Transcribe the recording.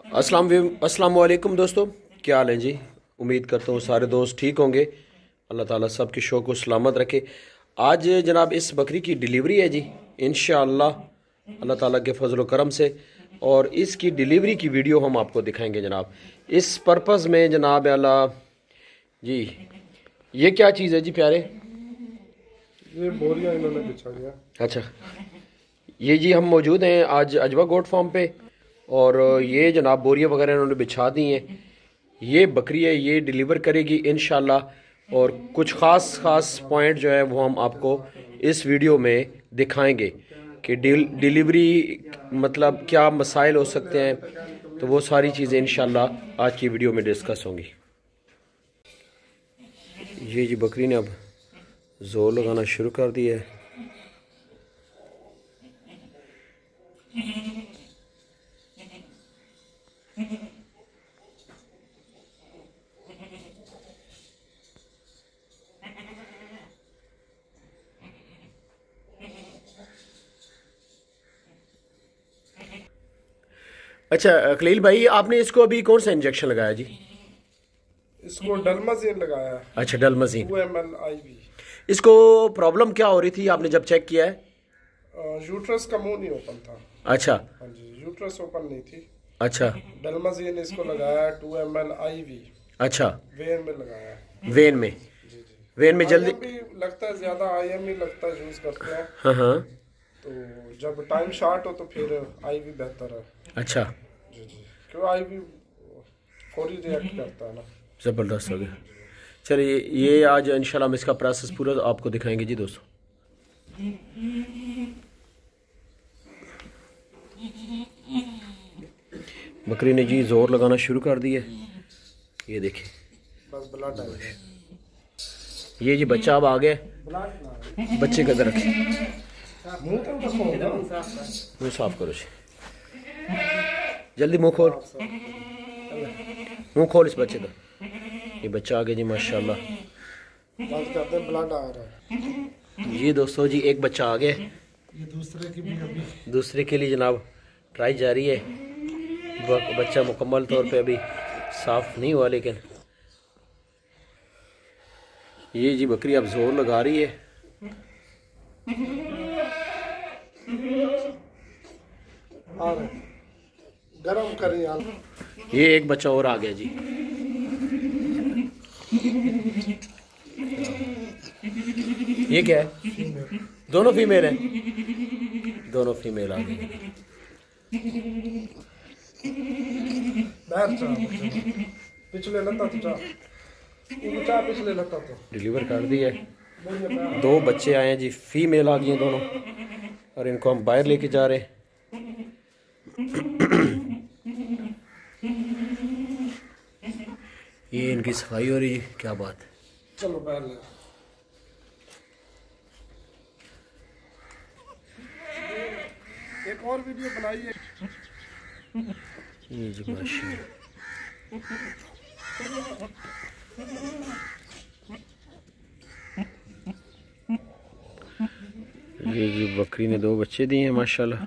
अस्सलाम वालेकुम दोस्तों, क्या हाल है जी। उम्मीद करता हूँ सारे दोस्त ठीक होंगे। अल्लाह ताला सबके शौक़ को सलामत रखे। आज जनाब इस बकरी की डिलीवरी है जी, इंशाअल्लाह अल्लाह ताला के फजल करम से, और इसकी डिलीवरी की वीडियो हम आपको दिखाएंगे जनाब। इस पर्पज़ में जनाब अल्लाह जी, ये क्या चीज़ है जी प्यारे? ये बोरियां इन्होंने बिछा दिया। अच्छा, ये जी हम मौजूद हैं आज अजवा गोट फार्म पे, और ये जनाब बोरियां वगैरह इन्होंने बिछा दी हैं। ये बकरी है, ये डिलीवर करेगी इंशाल्लाह, और कुछ ख़ास पॉइंट जो है वो हम आपको इस वीडियो में दिखाएंगे कि डिलीवरी मतलब क्या मसाइल हो सकते हैं, तो वो सारी चीज़ें इंशाल्लाह आज की वीडियो में डिस्कस होंगी। ये जी बकरी ने अब जोर लगाना शुरू कर दिया है। अच्छा खलील भाई, आपने इसको अभी कौन सा इंजेक्शन लगाया जी? इसको डलमाजीन लगाया है। अच्छा, डलमाजीन। 2 ml IV। इसको प्रॉब्लम क्या हो रही थी आपने जब चेक किया है? यूट्रस का मुंह नहीं ओपन था। अच्छा। हाँ जी, यूट्रस ओपन नहीं थी। अच्छा। डलमाजीन इसको लगाया 2 ml IV। अच्छा, वेन में लगाया है। वेन में? जी जी। वेन में जल्दी भी लगता है, ज्यादा IM ही लगता है यूज करते हैं। हाँ हाँ। तो जब टाइम शॉर्ट हो तो फिर IV बेहतर है। अच्छा जी जी, क्यों IV फौरी रिएक्ट करता है ना। ज़बरदस्त हो गया। चलिए, ये आज इंशाल्लाह हम इसका प्रोसेस पूरा आपको दिखाएंगे जी दोस्तों। बकरी ने जी जोर लगाना शुरू कर दिया। ये देखिए, बस ब्लड आ गया। ये जी बच्चा अब आ गया। बच्चे का इधर रखें, मुँह साफ करो जी, जल्दी मुँह खोल, मुँह खोल इस बच्चे का। ये बच्चा आ गया जी माशाल्लाह। ब्लड आ रहा है जी दोस्तों, जी एक बच्चा आ गया। ये दूसरे के लिए जनाब ट्राई जारी है। बच्चा मुकम्मल तौर पे अभी साफ नहीं हुआ, लेकिन ये जी बकरी अब जोर लगा रही है। गरम करें यार। ये एक बच्चा और आ गया जी। ये क्या है? दोनों फीमेल हैं? दोनों फीमेल आ गई। पिछले लता तो पिछले लता तो डिलीवर कर दी है। 2 बच्चे आए हैं जी, फीमेल आ गई हैं दोनों, और इनको हम बाहर लेके जा रहे हैं। ये इनकी सफाई हो रही है, क्या बात है। चलो बाहर ले। एक और वीडियो बनाइए। ये जी माशाल्लाह। ये जी बकरी ने 2 बच्चे दिए हैं माशाल्लाह।